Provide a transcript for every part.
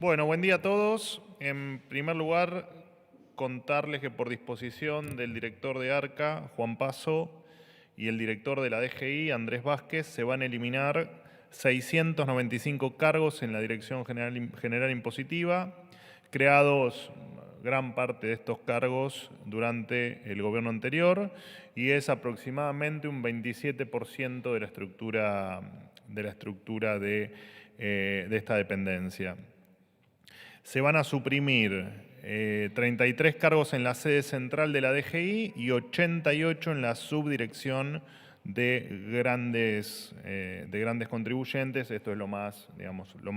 Bueno, buen día a todos. En primer lugar, contarles que por disposición del director de ARCA, Juan Paso, y el director de la DGI, Andrés Vázquez, se van a eliminar 695 cargos en la Dirección General Impositiva, creados gran parte de estos cargos durante el gobierno anterior, y es aproximadamente un 27% de la estructura de esta dependencia. Se van a suprimir 33 cargos en la sede central de la DGI y 88 en la subdirección de grandes contribuyentes. Esto es lo más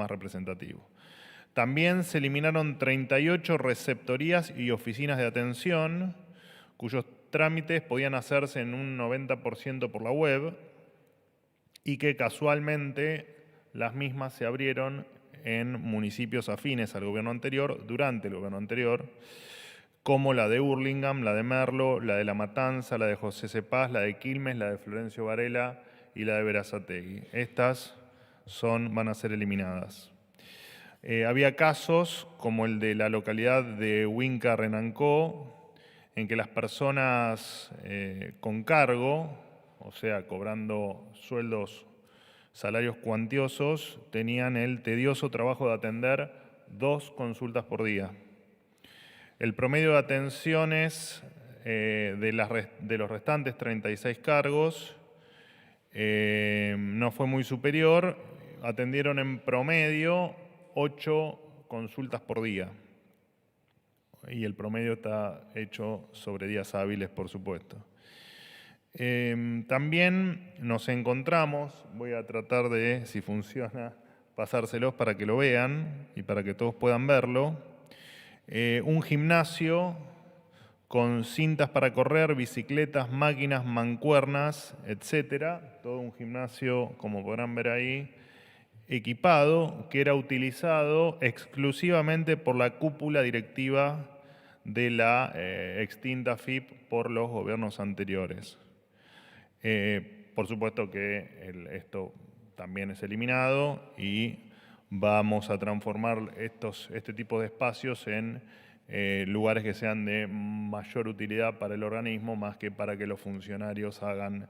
representativo. También se eliminaron 38 receptorías y oficinas de atención, cuyos trámites podían hacerse en un 90% por la web y que casualmente las mismas se abrieron en municipios afines al gobierno anterior, durante el gobierno anterior, como la de Hurlingham, la de Merlo, la de La Matanza, la de José Cepaz, la de Quilmes, la de Florencio Varela y la de Berazategui. Estas van a ser eliminadas. Había casos como el de la localidad de Huinca Renancó, en que las personas con cargo, o sea, cobrando salarios cuantiosos, tenían el tedioso trabajo de atender 2 consultas por día. El promedio de atenciones de los restantes 36 cargos no fue muy superior. Atendieron en promedio 8 consultas por día. Y el promedio está hecho sobre días hábiles, por supuesto. También nos encontramos, voy a tratar de, si funciona, pasárselos para que lo vean y para que todos puedan verlo. Un gimnasio con cintas para correr, bicicletas, máquinas, mancuernas, etcétera. Todo un gimnasio, como podrán ver ahí, equipado, que era utilizado exclusivamente por la cúpula directiva de la extinta FIP por los gobiernos anteriores. Por supuesto que esto también es eliminado y vamos a transformar este tipo de espacios en lugares que sean de mayor utilidad para el organismo, más que para que los funcionarios hagan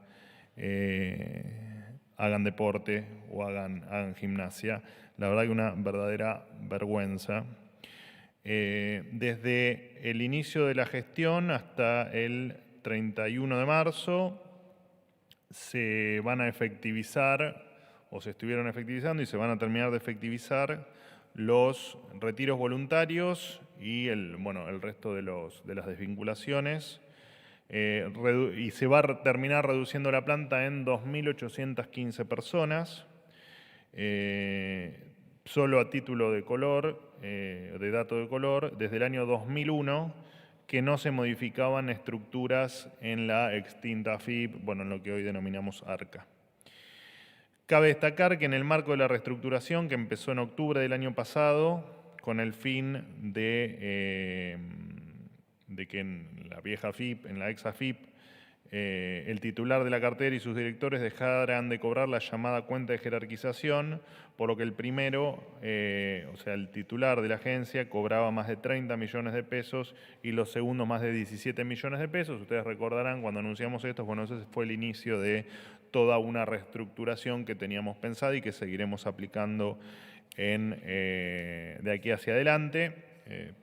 deporte o hagan gimnasia. La verdad que una verdadera vergüenza. Desde el inicio de la gestión hasta el 31 de marzo se van a efectivizar, o se estuvieron efectivizando y se van a terminar de efectivizar los retiros voluntarios y el resto de las desvinculaciones. Y se va a terminar reduciendo la planta en 2.815 personas. Solo a título de dato de color, desde el año 2001, que no se modificaban estructuras en la extinta FIP, en lo que hoy denominamos ARCA. Cabe destacar que en el marco de la reestructuración que empezó en octubre del año pasado, con el fin de que en la vieja FIP, en la ex AFIP, el titular de la cartera y sus directores dejaran de cobrar la llamada cuenta de jerarquización, por lo que el primero, el titular de la agencia, cobraba más de 30 millones de pesos y los segundos más de 17 millones de pesos. Ustedes recordarán cuando anunciamos esto, ese fue el inicio de toda una reestructuración que teníamos pensada y que seguiremos aplicando de aquí hacia adelante.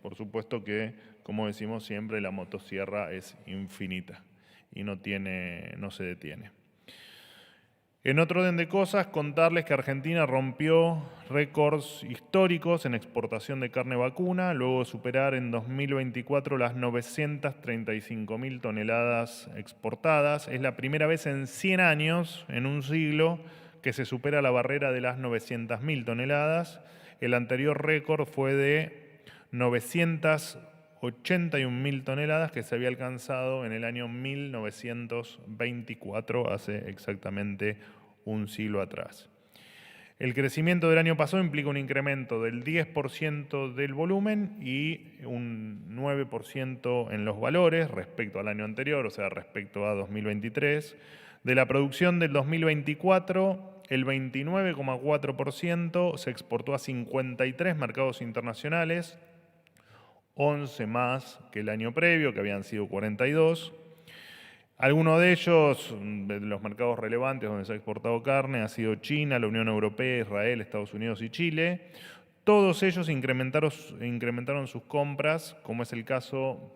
Por supuesto que, como decimos siempre, la motosierra es infinita y no se detiene. En otro orden de cosas, contarles que Argentina rompió récords históricos en exportación de carne vacuna, luego de superar en 2024 las 935.000 toneladas exportadas. Es la primera vez en 100 años, en un siglo, que se supera la barrera de las 900.000 toneladas. El anterior récord fue de 981.000 toneladas que se había alcanzado en el año 1924, hace exactamente un siglo atrás. El crecimiento del año pasado implica un incremento del 10% del volumen y un 9% en los valores respecto al año anterior, o sea, respecto a 2023, De la producción del 2024, el 29,4% se exportó a 53 mercados internacionales, 11 más que el año previo, que habían sido 42. Algunos de ellos, de los mercados relevantes donde se ha exportado carne, ha sido China, la Unión Europea, Israel, Estados Unidos y Chile. Todos ellos incrementaron sus compras, como es el caso,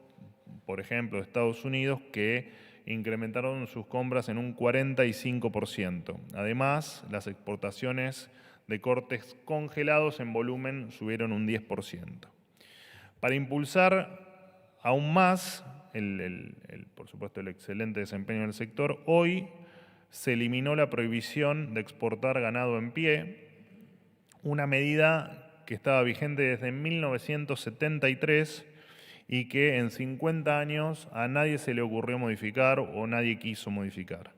por ejemplo, de Estados Unidos, que incrementaron sus compras en un 45%. Además, las exportaciones de cortes congelados en volumen subieron un 10%. Para impulsar aún más, por supuesto, el excelente desempeño del sector, hoy se eliminó la prohibición de exportar ganado en pie, una medida que estaba vigente desde 1973 y que en 50 años a nadie se le ocurrió modificar o nadie quiso modificar.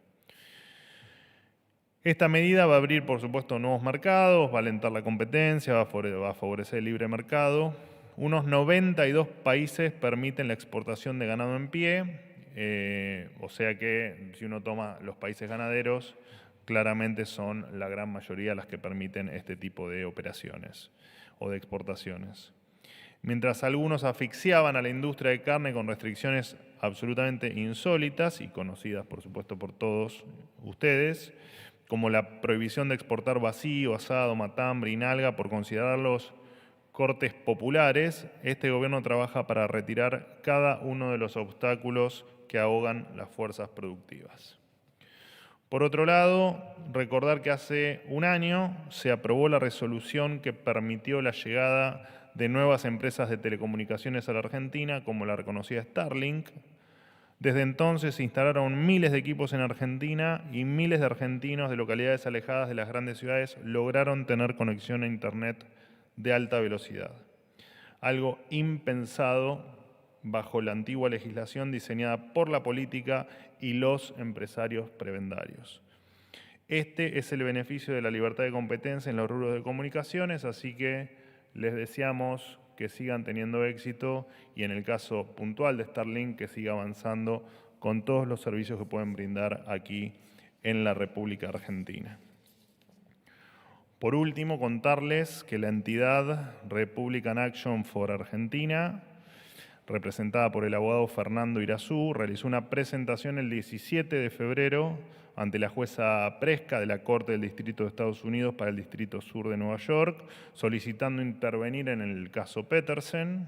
Esta medida va a abrir, por supuesto, nuevos mercados, va a alentar la competencia, va a favorecer el libre mercado. Unos 92 países permiten la exportación de ganado en pie, o sea que si uno toma los países ganaderos, claramente son la gran mayoría las que permiten este tipo de operaciones o de exportaciones. Mientras algunos asfixiaban a la industria de carne con restricciones absolutamente insólitas y conocidas, por supuesto, por todos ustedes, como la prohibición de exportar vacío, asado, matambre y nalga por considerarlos cortes populares, este gobierno trabaja para retirar cada uno de los obstáculos que ahogan las fuerzas productivas. Por otro lado, recordar que hace un año se aprobó la resolución que permitió la llegada de nuevas empresas de telecomunicaciones a la Argentina, como la reconocida Starlink. Desde entonces se instalaron miles de equipos en Argentina y miles de argentinos de localidades alejadas de las grandes ciudades lograron tener conexión a Internet de alta velocidad. Algo impensado bajo la antigua legislación diseñada por la política y los empresarios prebendarios. Este es el beneficio de la libertad de competencia en los rubros de comunicaciones, así que les deseamos que sigan teniendo éxito y en el caso puntual de Starlink que siga avanzando con todos los servicios que pueden brindar aquí en la República Argentina. Por último, contarles que la entidad Republican Action for Argentina, representada por el abogado Fernando Irazú, realizó una presentación el 17 de febrero ante la jueza Presca de la Corte del Distrito de Estados Unidos para el Distrito Sur de Nueva York, solicitando intervenir en el caso Petersen.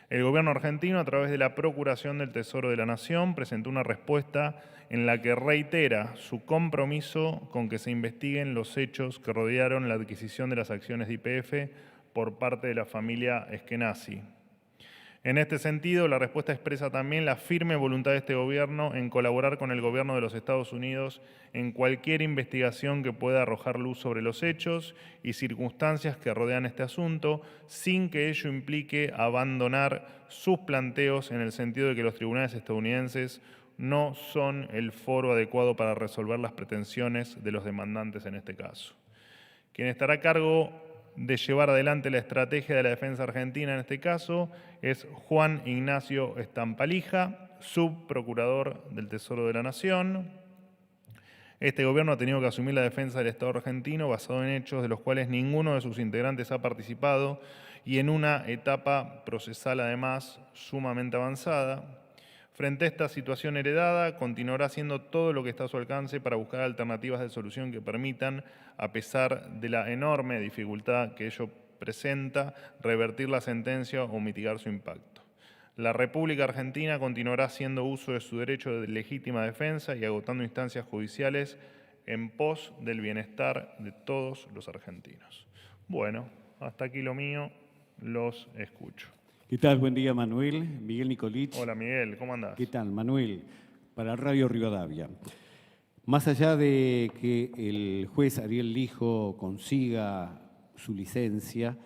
El gobierno argentino, a través de la Procuración del Tesoro de la Nación, presentó una respuesta en la que reitera su compromiso con que se investiguen los hechos que rodearon la adquisición de las acciones de YPF por parte de la familia Eskenazi. En este sentido, la respuesta expresa también la firme voluntad de este gobierno en colaborar con el gobierno de los Estados Unidos en cualquier investigación que pueda arrojar luz sobre los hechos y circunstancias que rodean este asunto, sin que ello implique abandonar sus planteos en el sentido de que los tribunales estadounidenses no son el foro adecuado para resolver las pretensiones de los demandantes en este caso. Quien estará a cargo de llevar adelante la estrategia de la defensa argentina en este caso es Juan Ignacio Estampalija, subprocurador del Tesoro de la Nación. Este gobierno ha tenido que asumir la defensa del Estado argentino basado en hechos de los cuales ninguno de sus integrantes ha participado y en una etapa procesal además sumamente avanzada. Frente a esta situación heredada, continuará haciendo todo lo que está a su alcance para buscar alternativas de solución que permitan, a pesar de la enorme dificultad que ello presenta, revertir la sentencia o mitigar su impacto. La República Argentina continuará haciendo uso de su derecho de legítima defensa y agotando instancias judiciales en pos del bienestar de todos los argentinos. Bueno, hasta aquí lo mío, los escucho. ¿Qué tal? Buen día, Manuel. Miguel Nicolich. Hola, Miguel, ¿cómo andás? ¿Qué tal, Manuel? Para Radio Rivadavia. Más allá de que el juez Ariel Lijo consiga su licencia,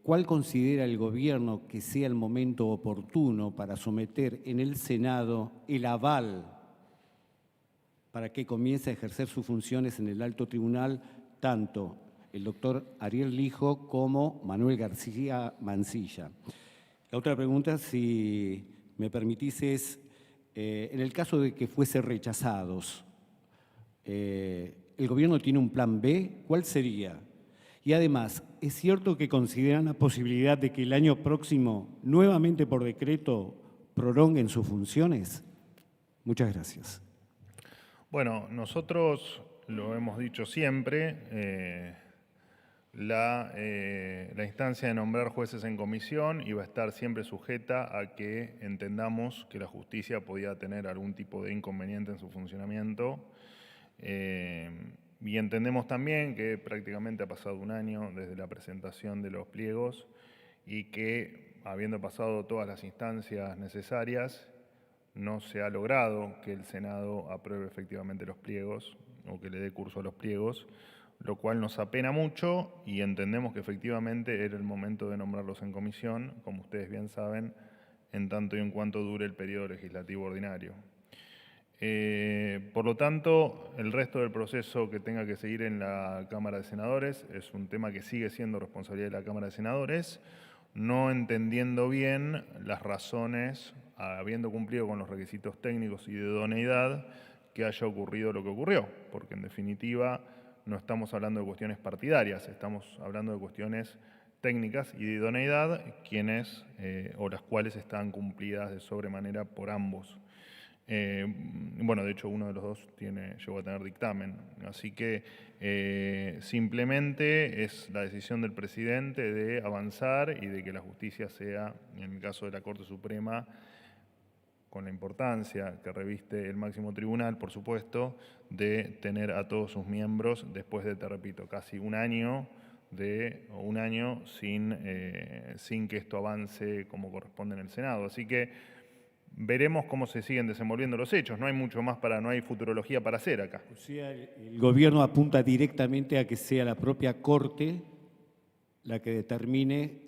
¿cuál considera el gobierno que sea el momento oportuno para someter en el Senado el aval para que comience a ejercer sus funciones en el alto tribunal tanto el doctor Ariel Lijo como Manuel García Mansilla? La otra pregunta, si me permitís, es En el caso de que fuese rechazados, ¿el gobierno tiene un plan B? ¿Cuál sería? Y además, ¿es cierto que consideran la posibilidad de que el año próximo, nuevamente por decreto, prolonguen sus funciones? Muchas gracias. Bueno, nosotros lo hemos dicho siempre, la instancia de nombrar jueces en comisión iba a estar siempre sujeta a que entendamos que la justicia podía tener algún tipo de inconveniente en su funcionamiento. Y entendemos también que prácticamente ha pasado un año desde la presentación de los pliegos y que, habiendo pasado todas las instancias necesarias, no se ha logrado que el Senado apruebe efectivamente los pliegos o que le dé curso a los pliegos, lo cual nos apena mucho y entendemos que efectivamente era el momento de nombrarlos en comisión, como ustedes bien saben, en tanto y en cuanto dure el periodo legislativo ordinario. Por lo tanto, el resto del proceso que tenga que seguir en la Cámara de Senadores es un tema que sigue siendo responsabilidad de la Cámara de Senadores, no entendiendo bien las razones, habiendo cumplido con los requisitos técnicos y de idoneidad, que haya ocurrido lo que ocurrió, porque en definitiva no estamos hablando de cuestiones partidarias, estamos hablando de cuestiones técnicas y de idoneidad, quienes o las cuales están cumplidas de sobremanera por ambos. Bueno, de hecho, uno de los dos llegó a tener dictamen. Así que simplemente es la decisión del presidente de avanzar y de que la justicia sea, en el caso de la Corte Suprema, con la importancia que reviste el máximo tribunal, por supuesto, de tener a todos sus miembros después de, te repito, casi un año sin que esto avance como corresponde en el Senado. Así que veremos cómo se siguen desenvolviendo los hechos. No hay mucho más no hay futurología para hacer acá. O sea, el gobierno apunta directamente a que sea la propia Corte la que determine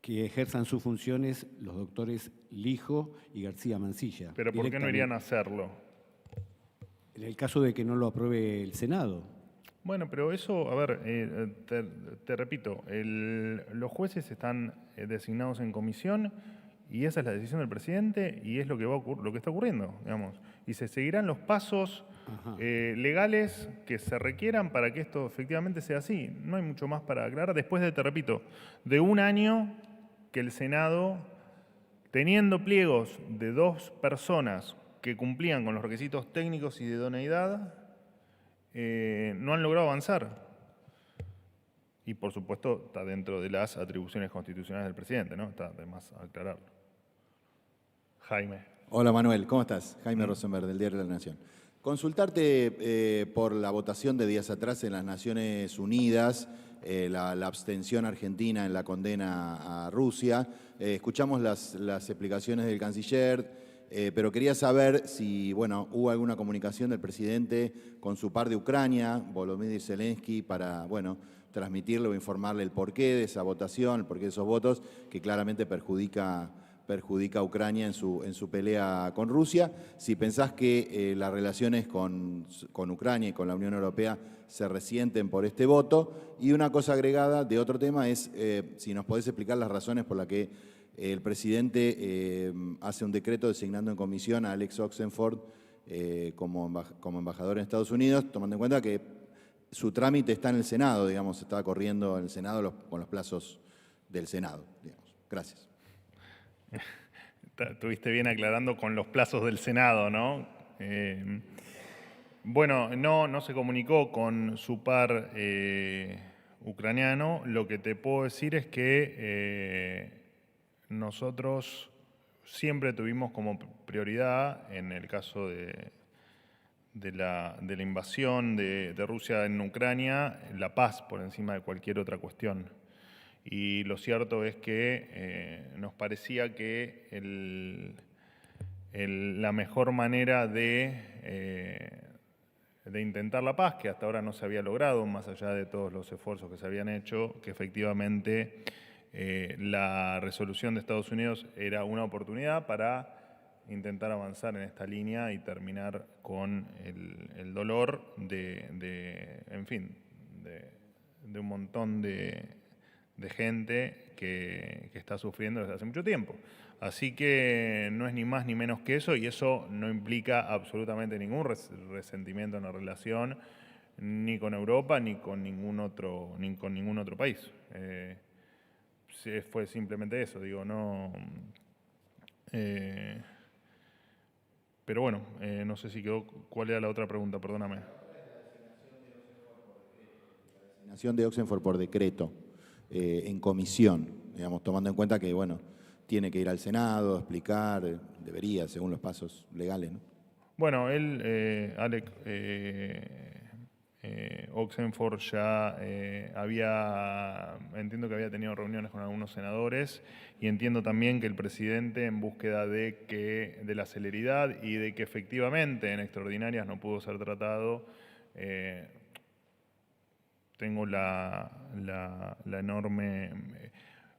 que ejerzan sus funciones los doctores Lijo y García Mansilla. Pero ¿por qué no irían a hacerlo? En el caso de que no lo apruebe el Senado. Bueno, pero eso, a ver, te repito, los jueces están designados en comisión y esa es la decisión del presidente y es lo que está ocurriendo, digamos. Y se seguirán los pasos legales que se requieran para que esto efectivamente sea así. No hay mucho más para aclarar. Después de, te repito, de un año que el Senado, teniendo pliegos de 2 personas que cumplían con los requisitos técnicos y de idoneidad, no han logrado avanzar. Y por supuesto está dentro de las atribuciones constitucionales del presidente, ¿no? Está de más aclararlo. Jaime. Hola Manuel, ¿cómo estás? Jaime Rosenberg, del Diario de la Nación. Consultarte por la votación de días atrás en las Naciones Unidas, la abstención argentina en la condena a Rusia. Escuchamos las explicaciones del canciller, pero quería saber si, bueno, hubo alguna comunicación del presidente con su par de Ucrania, Volodymyr Zelensky, para, bueno, transmitirle o informarle el porqué de esa votación, el porqué de esos votos, que claramente perjudica a Ucrania en su pelea con Rusia. Si pensás que las relaciones con Ucrania y con la Unión Europea se resienten por este voto. Y una cosa agregada de otro tema es si nos podés explicar las razones por las que el presidente hace un decreto designando en comisión a Alex Oxenford como embajador en Estados Unidos, tomando en cuenta que su trámite está en el Senado, digamos, está corriendo en el Senado con los plazos del Senado, digamos. Gracias. Estuviste bien aclarando con los plazos del Senado, ¿no? Bueno, no se comunicó con su par ucraniano. Lo que te puedo decir es que nosotros siempre tuvimos como prioridad, en el caso de la invasión de Rusia en Ucrania, la paz por encima de cualquier otra cuestión. Y lo cierto es que nos parecía que la mejor manera de intentar la paz, que hasta ahora no se había logrado, más allá de todos los esfuerzos que se habían hecho, que efectivamente la resolución de Estados Unidos era una oportunidad para intentar avanzar en esta línea y terminar con el dolor de un montón de de gente que está sufriendo desde hace mucho tiempo. Así que no es ni más ni menos que eso, y eso no implica absolutamente ningún resentimiento en la relación, ni con Europa, ni con ningún otro país. Fue simplemente eso, digo, no. Pero bueno, no sé si quedó. ¿Cuál era la otra pregunta? Perdóname. Designación de Oxenford por decreto, en comisión, digamos, tomando en cuenta que, bueno, tiene que ir al Senado, explicar, debería, según los pasos legales, ¿no? Bueno, él, Alec Oxenford ya entiendo que había tenido reuniones con algunos senadores, y entiendo también que el presidente, en búsqueda de la celeridad y de que efectivamente en extraordinarias no pudo ser tratado, tengo la enorme.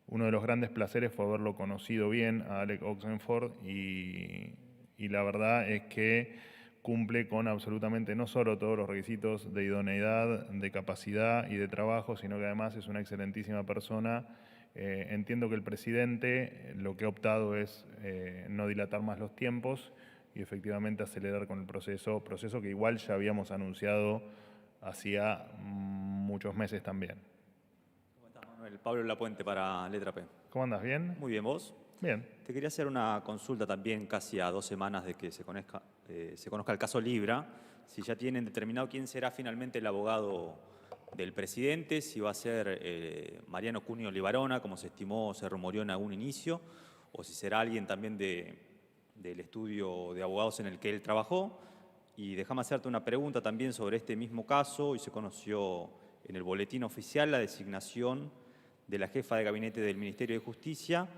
Uno de los grandes placeres fue haberlo conocido bien a Alec Oxenford, y la verdad es que cumple con absolutamente no solo todos los requisitos de idoneidad, de capacidad y de trabajo, sino que además es una excelentísima persona. Entiendo que el presidente lo que ha optado es no dilatar más los tiempos y efectivamente acelerar con el proceso que igual ya habíamos anunciado hacía muchos meses también. ¿Cómo estás, Manuel? Pablo Lapuente para Letra P. ¿Cómo andas? ¿Bien? Muy bien, ¿vos? Bien. Te quería hacer una consulta también casi a 2 semanas de que se conozca el caso Libra, si ya tienen determinado quién será finalmente el abogado del presidente, si va a ser Mariano Cunio Libarona, como se estimó, se rumoreó en algún inicio, o si será alguien también del estudio de abogados en el que él trabajó. Y déjame hacerte una pregunta también sobre este mismo caso. Hoy se conoció en el boletín oficial la designación de la jefa de gabinete del Ministerio de Justicia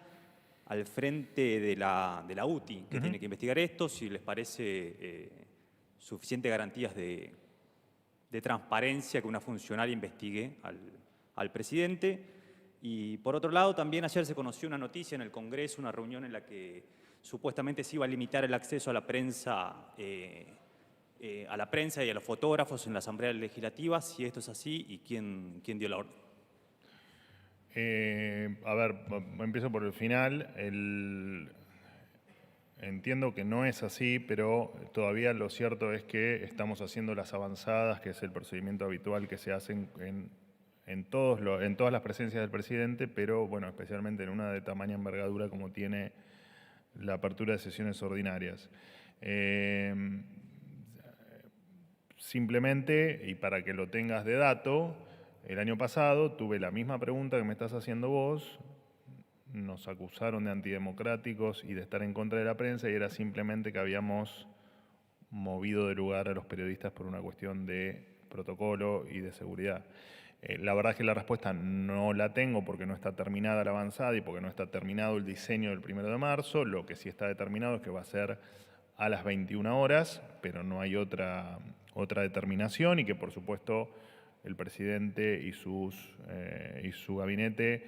al frente de la UTI, que tiene que investigar esto, si les parece suficientes garantías de transparencia que una funcionaria investigue al presidente. Y por otro lado, también ayer se conoció una noticia en el Congreso, una reunión en la que supuestamente se iba a limitar el acceso a la prensa y a los fotógrafos en la Asamblea Legislativa, si esto es así y quién dio la orden. A ver, empiezo por el final. Entiendo que no es así, pero todavía lo cierto es que estamos haciendo las avanzadas, que es el procedimiento habitual que se hace en todas las presencias del presidente, pero bueno, especialmente en una de tamaña envergadura como tiene la apertura de sesiones ordinarias. Simplemente, y para que lo tengas de dato, el año pasado tuve la misma pregunta que me estás haciendo vos. Nos acusaron de antidemocráticos y de estar en contra de la prensa, y era simplemente que habíamos movido de lugar a los periodistas por una cuestión de protocolo y de seguridad. La verdad es que la respuesta no la tengo porque no está terminada la avanzada y porque no está terminado el diseño del 1 de marzo. Lo que sí está determinado es que va a ser a las 21 horas, pero no hay otra determinación, y que por supuesto el presidente y su gabinete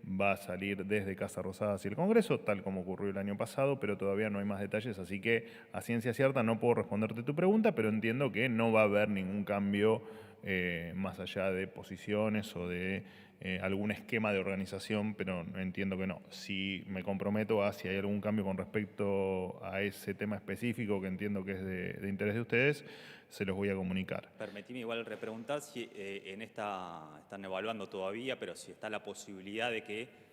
va a salir desde Casa Rosada hacia el Congreso, tal como ocurrió el año pasado, pero todavía no hay más detalles, así que a ciencia cierta no puedo responderte tu pregunta, pero entiendo que no va a haber ningún cambio más allá de posiciones o de algún esquema de organización, pero entiendo que no. Si me comprometo a si hay algún cambio con respecto a ese tema específico que entiendo que es de interés de ustedes, se los voy a comunicar. Permitime igual repreguntar si están evaluando todavía, pero si está la posibilidad de que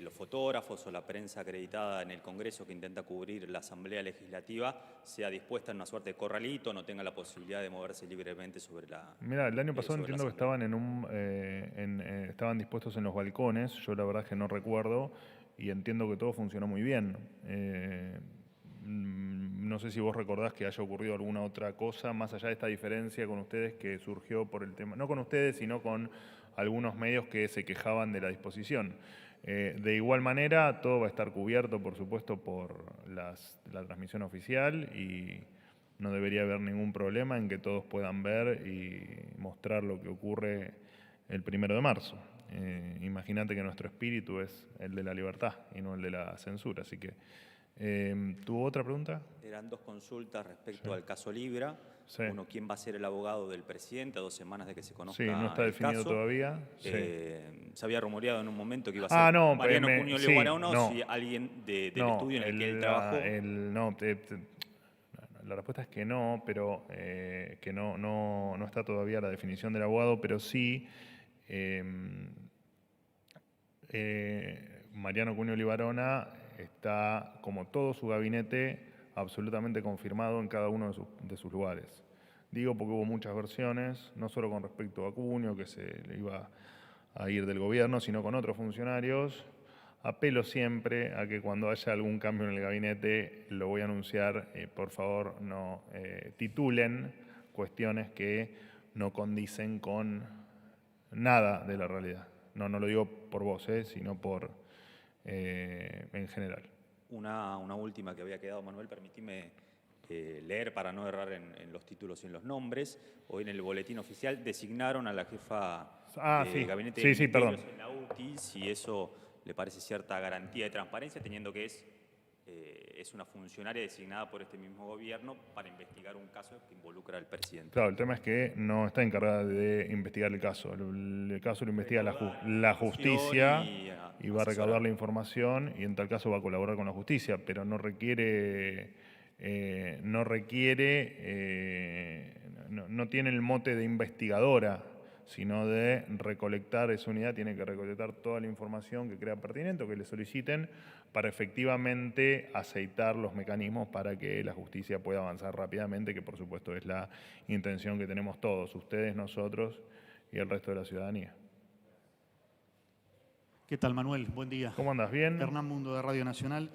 los fotógrafos o la prensa acreditada en el Congreso que intenta cubrir la Asamblea Legislativa sea dispuesta en una suerte de corralito, no tenga la posibilidad de moverse libremente sobre la. Mira, el año pasado entiendo que estaban estaban dispuestos en los balcones. Yo la verdad es que no recuerdo, y entiendo que todo funcionó muy bien. No sé si vos recordás que haya ocurrido alguna otra cosa, más allá de esta diferencia con ustedes que surgió por el tema, no con ustedes, sino con algunos medios que se quejaban de la disposición. De igual manera, todo va a estar cubierto, por supuesto, por la transmisión oficial, y no debería haber ningún problema en que todos puedan ver y mostrar lo que ocurre el 1 de marzo. Imagínate que nuestro espíritu es el de la libertad y no el de la censura, así que ¿Tuvo otra pregunta? Eran dos consultas respecto al caso Libra. Sí. Uno, ¿quién va a ser el abogado del presidente a 2 semanas de que se conozca Sí, no está el definido caso? todavía. Sí. Se había rumoreado en un momento que iba a ser no, Mariano Cunio sí, Leguarano, no. si alguien del No, estudio en el que él trabajó. La respuesta es que no, pero que no está todavía la definición del abogado, pero sí Mariano Cunio Libarona está, como todo su gabinete, absolutamente confirmado en cada uno de sus lugares. Digo porque hubo muchas versiones, no solo con respecto a Cunio, que se le iba a ir del gobierno, sino con otros funcionarios. Apelo siempre a que cuando haya algún cambio en el gabinete, lo voy a anunciar, por favor no titulen cuestiones que no condicen con nada de la realidad. No lo digo por vos, sino en general. Una última que había quedado, Manuel, permitime leer para no errar en los títulos y en los nombres. Hoy en el boletín oficial designaron a la jefa de gabinete de ministerios en la UTI, si eso le parece cierta garantía de transparencia, teniendo que es una funcionaria designada por este mismo gobierno para investigar un caso que involucra al presidente. Claro, el tema es que no está encargada de investigar el caso. El caso lo investiga la justicia y va a recaudar la información y en tal caso va a colaborar con la justicia, pero no tiene el mote de investigadora, sino de recolectar, esa unidad tiene que recolectar toda la información que crea pertinente o que le soliciten para efectivamente aceitar los mecanismos para que la justicia pueda avanzar rápidamente, que por supuesto es la intención que tenemos todos, ustedes, nosotros y el resto de la ciudadanía. ¿Qué tal, Manuel? Buen día. ¿Cómo andas? ¿Bien? Hernán Mundo, de Radio Nacional.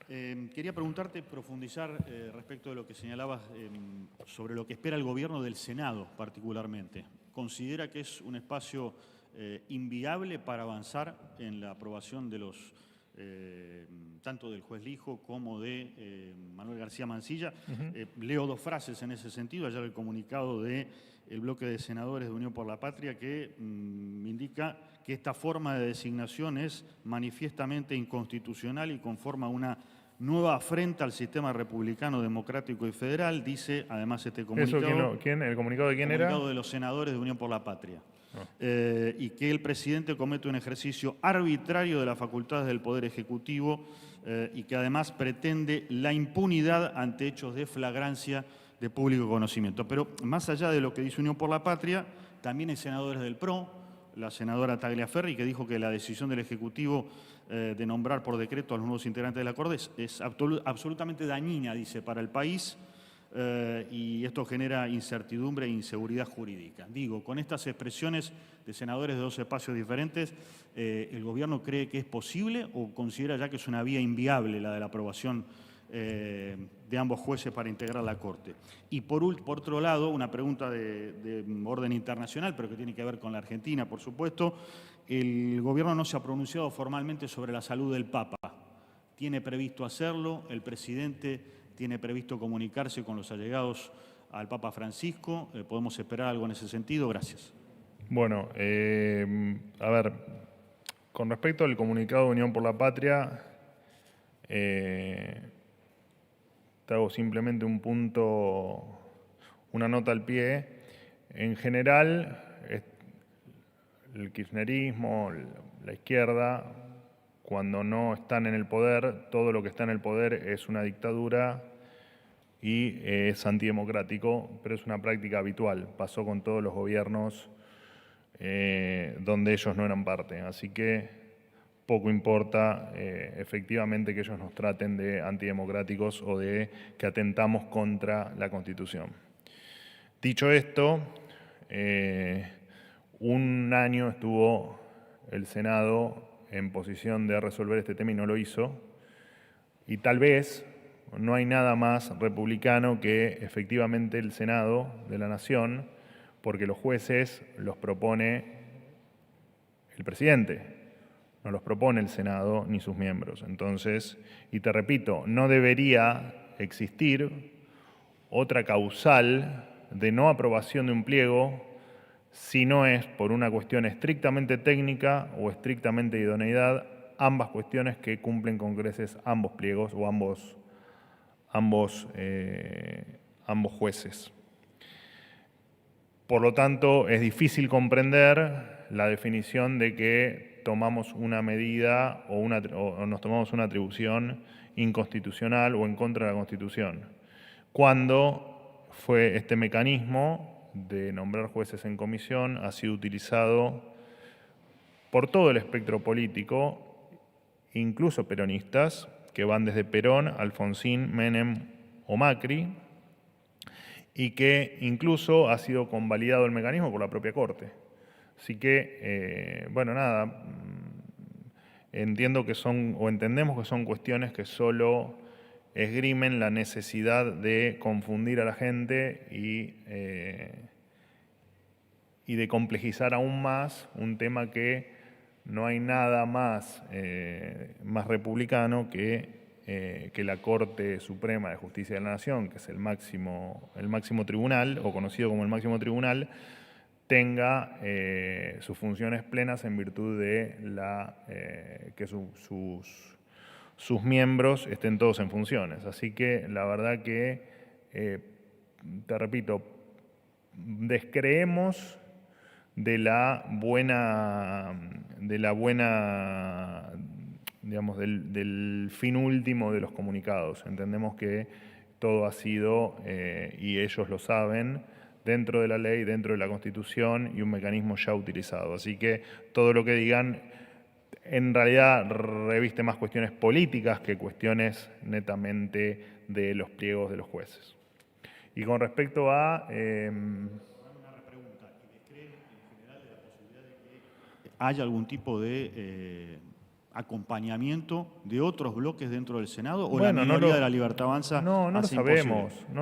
Quería preguntarte, profundizar respecto de lo que señalabas sobre lo que espera el gobierno del Senado particularmente. ¿Considera que es un espacio inviable para avanzar en la aprobación de los tanto del juez Lijo como de Manuel García Mansilla? Leo dos frases en ese sentido. Ayer el comunicado del bloque de senadores de Unión por la Patria que indica que esta forma de designación es manifiestamente inconstitucional y conforma una nueva afrenta al sistema republicano, democrático y federal. Dice, además, este comunicado... ¿Eso quién? ¿El comunicado de quién era? El comunicado de los senadores de Unión por la Patria. Y que el presidente comete un ejercicio arbitrario de las facultades del Poder Ejecutivo y que además pretende la impunidad ante hechos de flagrancia de público conocimiento. Pero más allá de lo que dice Unión por la Patria, también hay senadores del PRO, la senadora Tagliaferri, que dijo que la decisión del Ejecutivo de nombrar por decreto a los nuevos integrantes de la Corte es absolutamente dañina, dice, para el país, y esto genera incertidumbre e inseguridad jurídica. Digo, con estas expresiones de senadores de dos espacios diferentes, ¿el gobierno cree que es posible o considera ya que es una vía inviable la de la aprobación de ambos jueces para integrar la Corte? Y por otro lado, una pregunta de orden internacional, pero que tiene que ver con la Argentina, por supuesto. El gobierno no se ha pronunciado formalmente sobre la salud del Papa. ¿Tiene previsto hacerlo? ¿El presidente tiene previsto comunicarse con los allegados al Papa Francisco? ¿Podemos esperar algo en ese sentido? Gracias. Bueno, a ver, con respecto al comunicado de Unión por la Patria, te hago simplemente un punto, una nota al pie. En general, el kirchnerismo, la izquierda, cuando no están en el poder, todo lo que está en el poder es una dictadura y es antidemocrático, pero es una práctica habitual. Pasó con todos los gobiernos donde ellos no eran parte. Así que poco importa efectivamente que ellos nos traten de antidemocráticos o de que atentamos contra la Constitución. Dicho esto, un año estuvo el Senado en posición de resolver este tema y no lo hizo. Y tal vez no hay nada más republicano que efectivamente el Senado de la Nación, porque los jueces los propone el presidente, no los propone el Senado ni sus miembros. Entonces, y te repito, no debería existir otra causal de no aprobación de un pliego si no es por una cuestión estrictamente técnica o estrictamente de idoneidad ambas cuestiones que cumplen con creces ambos pliegos o ambos jueces. Por lo tanto, es difícil comprender la definición de que tomamos una medida o nos tomamos una atribución inconstitucional o en contra de la Constitución, cuando fue este mecanismo de nombrar jueces en comisión ha sido utilizado por todo el espectro político, incluso peronistas, que van desde Perón, Alfonsín, Menem o Macri, y que incluso ha sido convalidado el mecanismo por la propia Corte. Así que, bueno, nada, entiendo que entendemos que son cuestiones que solo esgrimen la necesidad de confundir a la gente y de complejizar aún más un tema que no hay nada más republicano que la Corte Suprema de Justicia de la Nación, que es el máximo tribunal, o conocido como el máximo tribunal, tenga sus funciones plenas en virtud de que sus miembros estén todos en funciones. Así que la verdad que, te repito, descreemos digamos, del fin último de los comunicados. Entendemos que todo ha sido, y ellos lo saben, dentro de la ley, dentro de la Constitución y un mecanismo ya utilizado. Así que todo lo que digan en realidad reviste más cuestiones políticas que cuestiones netamente de los pliegos de los jueces. Y con respecto a... ¿Hay algún tipo de acompañamiento de otros bloques dentro del Senado o la minoría de la Libertad Avanza? No lo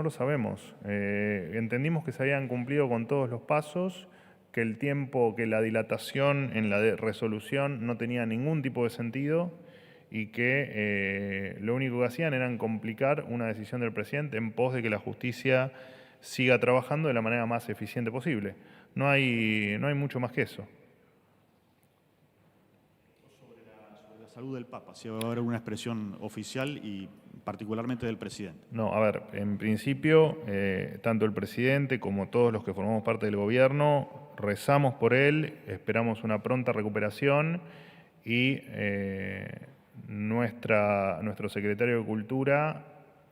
sabemos. Entendimos que se habían cumplido con todos los pasos, que el tiempo, que la dilatación en la resolución no tenía ningún tipo de sentido y que lo único que hacían era complicar una decisión del presidente en pos de que la justicia siga trabajando de la manera más eficiente posible. No hay mucho más que eso. Salud del Papa, si va a haber una expresión oficial y particularmente del presidente. No, a ver, en principio, tanto el presidente como todos los que formamos parte del gobierno rezamos por él, esperamos una pronta recuperación y nuestro secretario de Cultura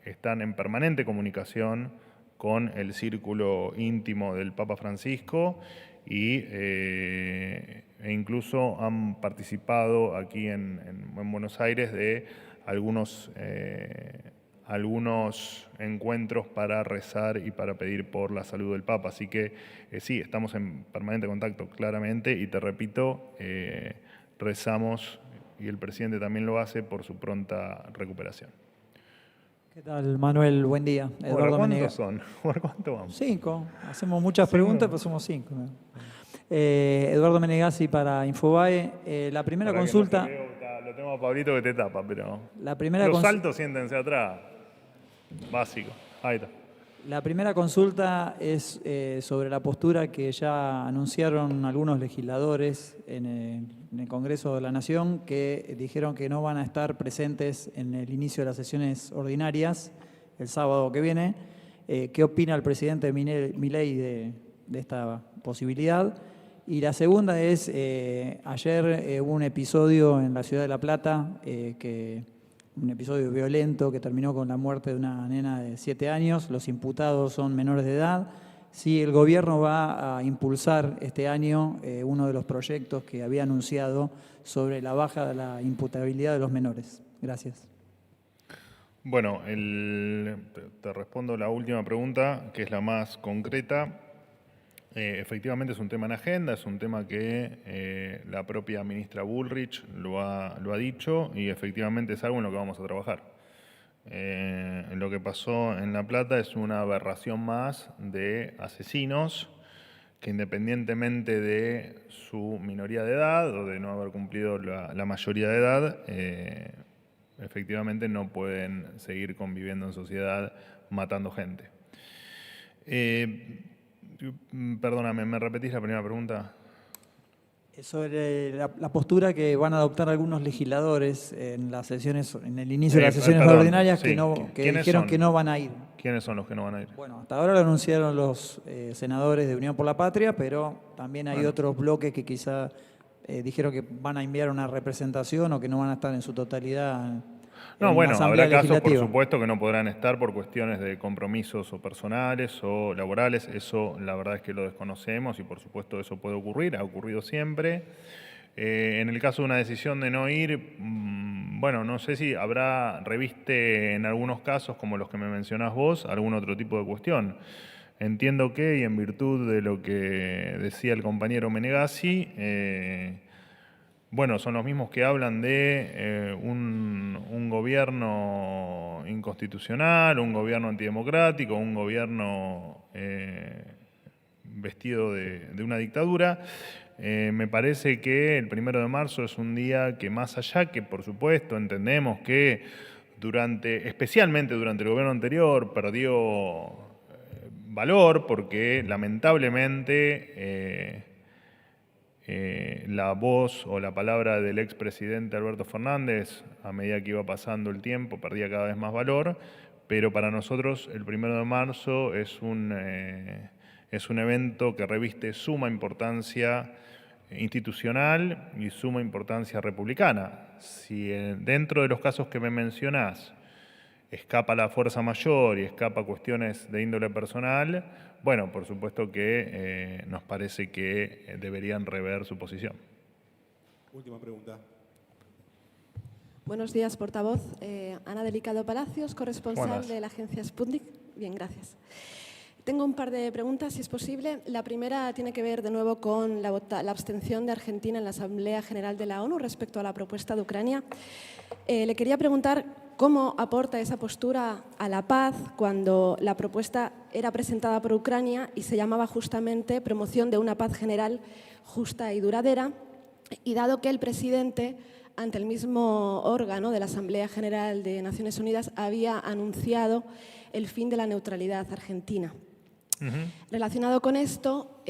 están en permanente comunicación con el círculo íntimo del Papa Francisco e incluso han participado aquí en Buenos Aires de algunos encuentros para rezar y para pedir por la salud del Papa. Así que sí, estamos en permanente contacto claramente y te repito, rezamos y el presidente también lo hace por su pronta recuperación. ¿Qué tal, Manuel? Buen día. Eduardo ¿cuántos son? ¿Por cuánto vamos? 5. Hacemos muchas preguntas, pero somos 5. Eduardo Menegazzi para Infobae. La primera para consulta... No lo tengo a Pablito que te tapa, pero... La primera los altos siéntense atrás. Básico. Ahí está. La primera consulta es sobre la postura que ya anunciaron algunos legisladores en el Congreso de la Nación, que dijeron que no van a estar presentes en el inicio de las sesiones ordinarias el sábado que viene. ¿Qué opina el presidente Milei de esta posibilidad? Y la segunda es, ayer hubo un episodio en la ciudad de La Plata, un episodio violento que terminó con la muerte de una nena de 7 años. Los imputados son menores de edad. Si el gobierno va a impulsar este año uno de los proyectos que había anunciado sobre la baja de la imputabilidad de los menores. Gracias. Bueno, te respondo la última pregunta, que es la más concreta. Efectivamente es un tema en agenda, es un tema que la propia ministra Bullrich lo ha dicho y efectivamente es algo en lo que vamos a trabajar. Lo que pasó en La Plata es una aberración más de asesinos que, independientemente de su minoría de edad o de no haber cumplido la mayoría de edad, efectivamente no pueden seguir conviviendo en sociedad matando gente. Perdóname, ¿me repetís la primera pregunta? Sobre la postura que van a adoptar algunos legisladores en las sesiones, en el inicio de las sesiones perdón, ordinarias, sí. que ¿Quiénes dijeron son? que no van a ir. ¿Quiénes son los que no van a ir? Bueno, hasta ahora lo anunciaron los senadores de Unión por la Patria, pero también hay otros bloques que quizá dijeron que van a enviar una representación o que no van a estar en su totalidad No, en bueno, la Asamblea habrá casos, por Legislativa. supuesto, que no podrán estar por cuestiones de compromisos o personales o laborales. Eso, la verdad es que lo desconocemos y, por supuesto, eso puede ocurrir, ha ocurrido siempre. En el caso de una decisión de no ir, bueno, no sé si reviste en algunos casos, como los que me mencionás vos, algún otro tipo de cuestión. Entiendo que, y en virtud de lo que decía el compañero Menegazzi, bueno, son los mismos que hablan de un gobierno inconstitucional, un gobierno antidemocrático, un gobierno vestido de una dictadura. Me parece que el 1 de marzo es un día que, más allá que, por supuesto, entendemos que especialmente durante el gobierno anterior, perdió valor porque lamentablemente la voz o la palabra del expresidente Alberto Fernández, a medida que iba pasando el tiempo, perdía cada vez más valor, pero para nosotros el 1 de marzo es un evento que reviste suma importancia institucional y suma importancia republicana. Si dentro de los casos que me mencionás escapa la fuerza mayor y escapa cuestiones de índole personal, bueno, por supuesto que nos parece que deberían rever su posición. Última pregunta. Buenos días, portavoz. Ana Delicado Palacios, corresponsal Buenas. de la agencia Sputnik. Bien, gracias. Tengo un par de preguntas, si es posible. La primera tiene que ver de nuevo con la abstención de Argentina en la Asamblea General de la ONU respecto a la propuesta de Ucrania. Le quería preguntar cómo aporta esa postura a la paz cuando la propuesta era presentada por Ucrania y se llamaba justamente promoción de una paz general justa y duradera, y dado que el presidente, ante el mismo órgano de la Asamblea General de Naciones Unidas, había anunciado el fin de la neutralidad argentina. Relacionado con esto,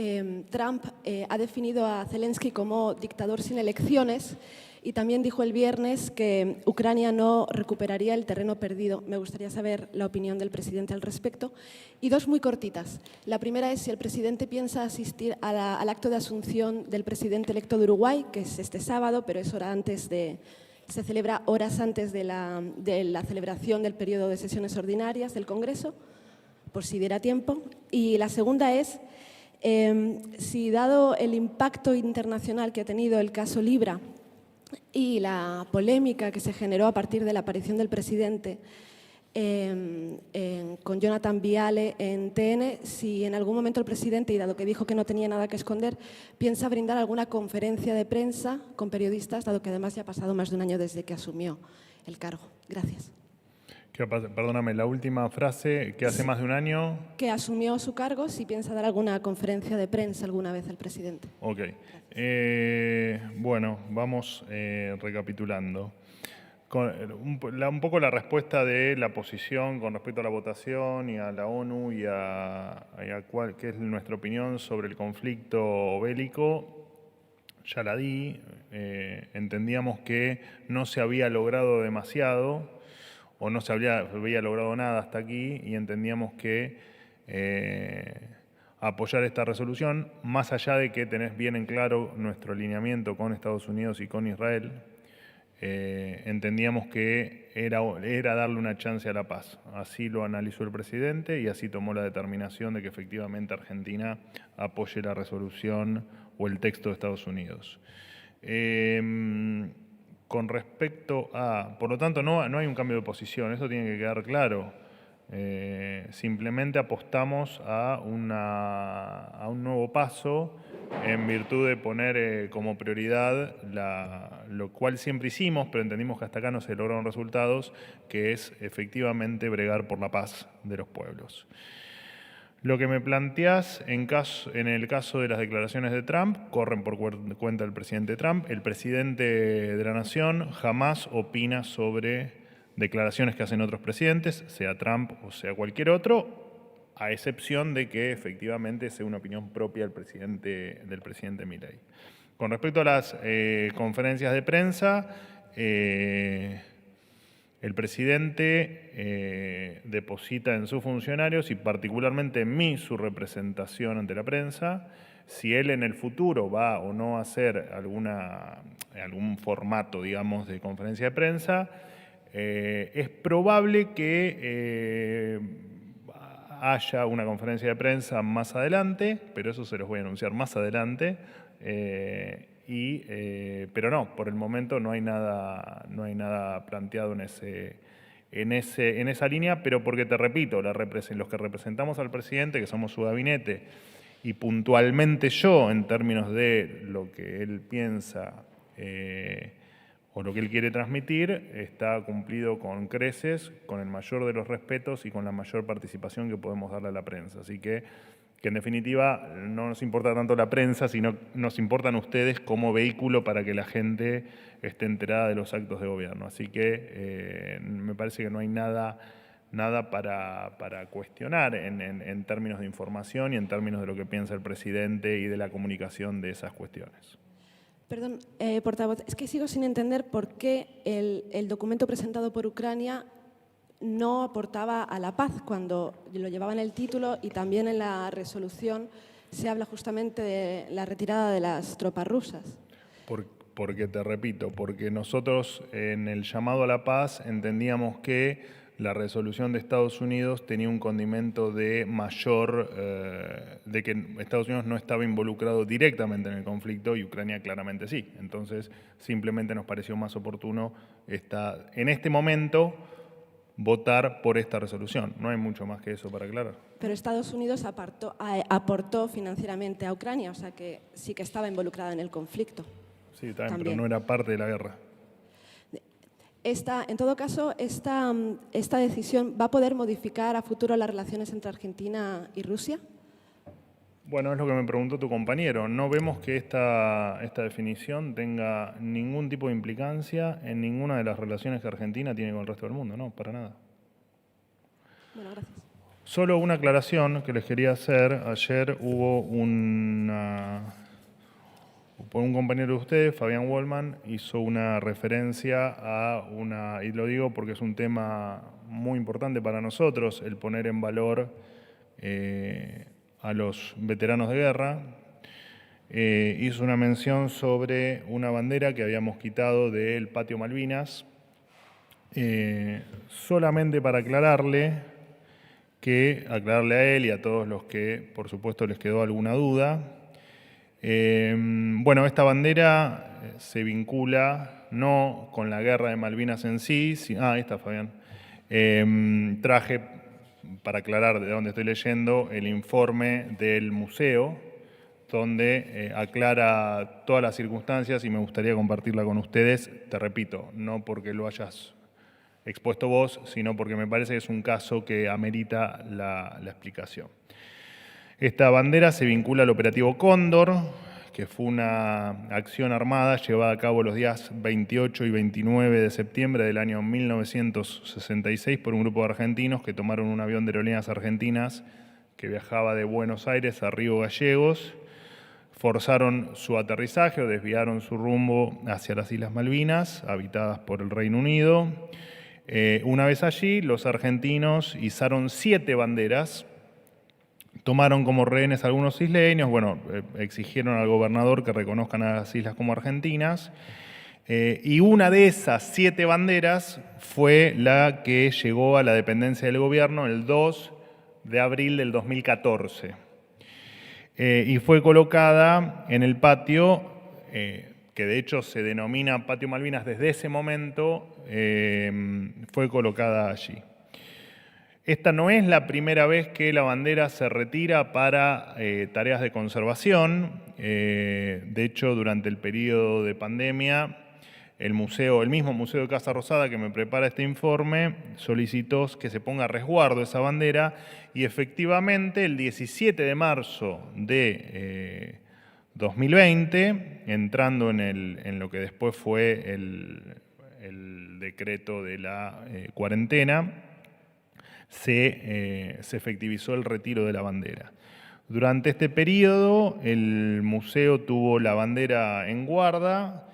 Trump ha definido a Zelensky como dictador sin elecciones y también dijo el viernes que Ucrania no recuperaría el terreno perdido. Me gustaría saber la opinión del presidente al respecto. Y dos muy cortitas. La primera es si el presidente piensa asistir al acto de asunción del presidente electo de Uruguay, que es este sábado, pero es se celebra horas antes de la celebración del periodo de sesiones ordinarias del Congreso, por si diera tiempo. Y la segunda es si, dado el impacto internacional que ha tenido el caso Libra y la polémica que se generó a partir de la aparición del presidente con Jonathan Viale en TN, si en algún momento el presidente, y dado que dijo que no tenía nada que esconder, piensa brindar alguna conferencia de prensa con periodistas, dado que además ya ha pasado más de un año desde que asumió el cargo. Gracias. Perdóname, la última frase, que hace más de un año. Que asumió su cargo, si piensa dar alguna conferencia de prensa alguna vez el presidente. Ok. Bueno, vamos recapitulando. Un poco la respuesta de la posición con respecto a la votación y a la ONU y a qué es nuestra opinión sobre el conflicto bélico, ya la di. Entendíamos que no se había logrado demasiado o no se había logrado nada hasta aquí, y entendíamos que apoyar esta resolución, más allá de que tenés bien en claro nuestro alineamiento con Estados Unidos y con Israel, entendíamos que era darle una chance a la paz. Así lo analizó el presidente y así tomó la determinación de que efectivamente Argentina apoye la resolución o el texto de Estados Unidos. Con respecto a... Por lo tanto, no hay un cambio de posición, eso tiene que quedar claro. Simplemente apostamos a un nuevo paso en virtud de poner como prioridad lo cual siempre hicimos, pero entendimos que hasta acá no se lograron resultados, que es efectivamente bregar por la paz de los pueblos. Lo que me planteás en el caso de las declaraciones de Trump, corren por cuenta del presidente Trump. El presidente de la Nación jamás opina sobre declaraciones que hacen otros presidentes, sea Trump o sea cualquier otro, a excepción de que efectivamente sea una opinión propia del presidente Milei. Con respecto a las conferencias de prensa, el presidente deposita en sus funcionarios y particularmente en mí su representación ante la prensa. Si él en el futuro va o no a hacer algún formato, digamos, de conferencia de prensa, es probable que haya una conferencia de prensa más adelante, pero eso se los voy a anunciar más adelante. Pero no, por el momento no hay nada planteado en esa línea, pero porque te repito, los que representamos al presidente, que somos su gabinete, y puntualmente yo, en términos de lo que él piensa o lo que él quiere transmitir, está cumplido con creces, con el mayor de los respetos y con la mayor participación que podemos darle a la prensa. Así que en definitiva no nos importa tanto la prensa, sino nos importan ustedes como vehículo para que la gente esté enterada de los actos de gobierno. Así que me parece que no hay nada para cuestionar en términos de información y en términos de lo que piensa el presidente y de la comunicación de esas cuestiones. Perdón, portavoz, es que sigo sin entender por qué el documento presentado por Ucrania no aportaba a la paz cuando lo llevaba en el título y también en la resolución se habla justamente de la retirada de las tropas rusas. Porque te repito, porque nosotros en el llamado a la paz entendíamos que la resolución de Estados Unidos tenía un condimento de de que Estados Unidos no estaba involucrado directamente en el conflicto y Ucrania claramente sí. Entonces simplemente nos pareció más oportuno en este momento votar por esta resolución. No hay mucho más que eso para aclarar. Pero Estados Unidos aportó financieramente a Ucrania, o sea que sí que estaba involucrada en el conflicto. Sí, también, pero no era parte de la guerra. En todo caso, esta decisión va a poder modificar a futuro las relaciones entre Argentina y Rusia. Bueno, es lo que me preguntó tu compañero. No vemos que esta definición tenga ningún tipo de implicancia en ninguna de las relaciones que Argentina tiene con el resto del mundo, no, para nada. Bueno, gracias. Solo una aclaración que les quería hacer. Ayer hubo por un compañero de ustedes, Fabián Wallman, hizo una referencia y lo digo porque es un tema muy importante para nosotros, el poner en valor a los veteranos de guerra. Hizo una mención sobre una bandera que habíamos quitado del patio Malvinas, solamente para aclararle a él y a todos los que, por supuesto, les quedó alguna duda. Bueno, esta bandera se vincula no con la guerra de Malvinas en sí, ahí está Fabián. Traje, para aclarar de dónde estoy leyendo, el informe del museo, donde aclara todas las circunstancias y me gustaría compartirla con ustedes. Te repito, no porque lo hayas expuesto vos, sino porque me parece que es un caso que amerita la explicación. Esta bandera se vincula al operativo Cóndor, que fue una acción armada llevada a cabo los días 28 y 29 de septiembre del año 1966 por un grupo de argentinos que tomaron un avión de Aerolíneas Argentinas que viajaba de Buenos Aires a Río Gallegos, forzaron su aterrizaje o desviaron su rumbo hacia las Islas Malvinas, habitadas por el Reino Unido. Una vez allí, los argentinos izaron 7 banderas, tomaron como rehenes a algunos isleños, exigieron al gobernador que reconozcan a las islas como argentinas, y una de esas 7 banderas fue la que llegó a la dependencia del gobierno el 2 de abril del 2014. Y fue colocada en el patio, que de hecho se denomina Patio Malvinas desde ese momento, fue colocada allí. Esta no es la primera vez que la bandera se retira para tareas de conservación. De hecho, durante el periodo de pandemia, el mismo Museo de Casa Rosada que me prepara este informe, solicitó que se ponga a resguardo esa bandera y efectivamente el 17 de marzo de 2020, entrando en lo que después fue el decreto de la cuarentena, se efectivizó el retiro de la bandera. Durante este periodo, el museo tuvo la bandera en guarda,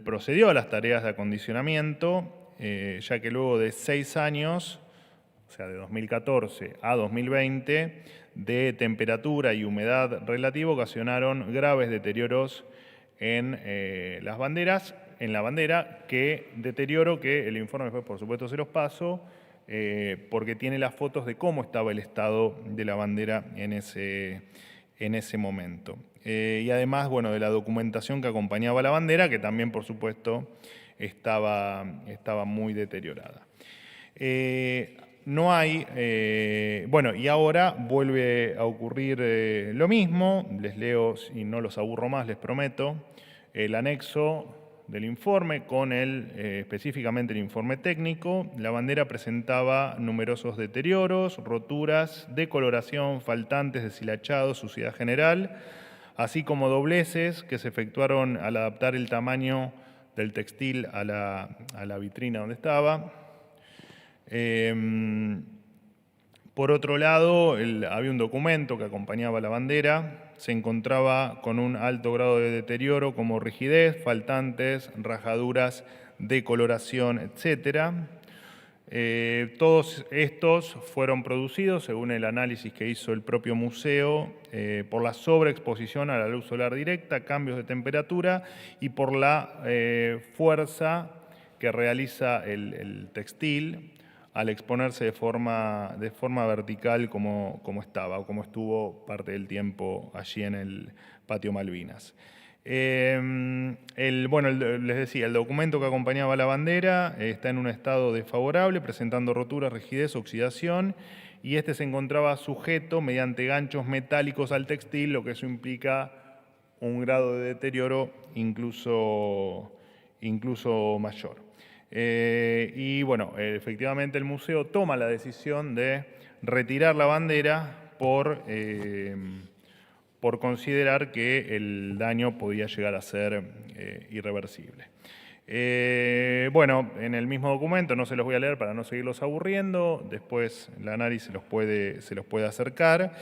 procedió a las tareas de acondicionamiento, ya que luego de 6 años, o sea, de 2014 a 2020, de temperatura y humedad relativa ocasionaron graves deterioros en las banderas, en la bandera, deterioro que el informe después, por supuesto, se los paso, porque tiene las fotos de cómo estaba el estado de la bandera en ese momento. Y además, bueno, de la documentación que acompañaba la bandera, que también, por supuesto, estaba muy deteriorada. No hay, bueno, y ahora vuelve a ocurrir lo mismo. Les leo, y no los aburro más, les prometo, el anexo del informe con específicamente el informe técnico. La bandera presentaba numerosos deterioros, roturas, decoloración, faltantes, deshilachados, suciedad general, así como dobleces que se efectuaron al adaptar el tamaño del textil a la vitrina donde estaba. Por otro lado, había un documento que acompañaba la bandera. Se encontraba con un alto grado de deterioro como rigidez, faltantes, rajaduras, decoloración, etc. Todos estos fueron producidos, según el análisis que hizo el propio museo, por la sobreexposición a la luz solar directa, cambios de temperatura y por la fuerza que realiza el textil al exponerse de forma vertical como estaba o como estuvo parte del tiempo allí en el patio Malvinas. Bueno, les decía, el documento que acompañaba la bandera está en un estado desfavorable, presentando roturas, rigidez, oxidación, y este se encontraba sujeto mediante ganchos metálicos al textil, lo que eso implica un grado de deterioro incluso mayor. Y bueno, efectivamente el museo toma la decisión de retirar la bandera por considerar que el daño podía llegar a ser irreversible. Bueno, en el mismo documento, no se los voy a leer para no seguirlos aburriendo, después el análisis se los puede acercar.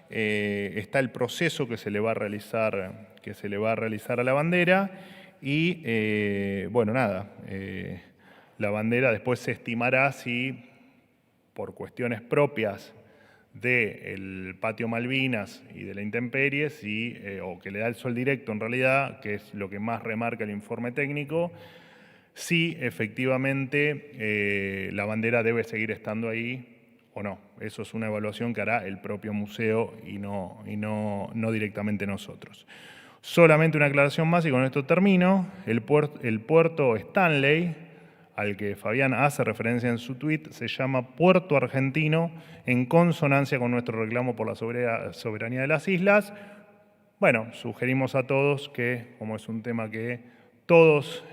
Está el proceso que se le va a realizar a la bandera y, bueno, nada, la bandera después se estimará si, por cuestiones propias del patio Malvinas y de la intemperie, o que le da el sol directo en realidad, que es lo que más remarca el informe técnico, si efectivamente la bandera debe seguir estando ahí o no. Eso es una evaluación que hará el propio museo y no directamente nosotros. Solamente una aclaración más y con esto termino. El puerto Stanley, al que Fabián hace referencia en su tuit, se llama Puerto Argentino, en consonancia con nuestro reclamo por la soberanía de las islas. Bueno, sugerimos a todos que, como es un tema que todos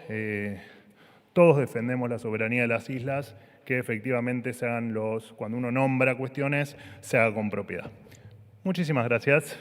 defendemos la soberanía de las islas, que efectivamente se hagan cuando uno nombra cuestiones, se haga con propiedad. Muchísimas gracias.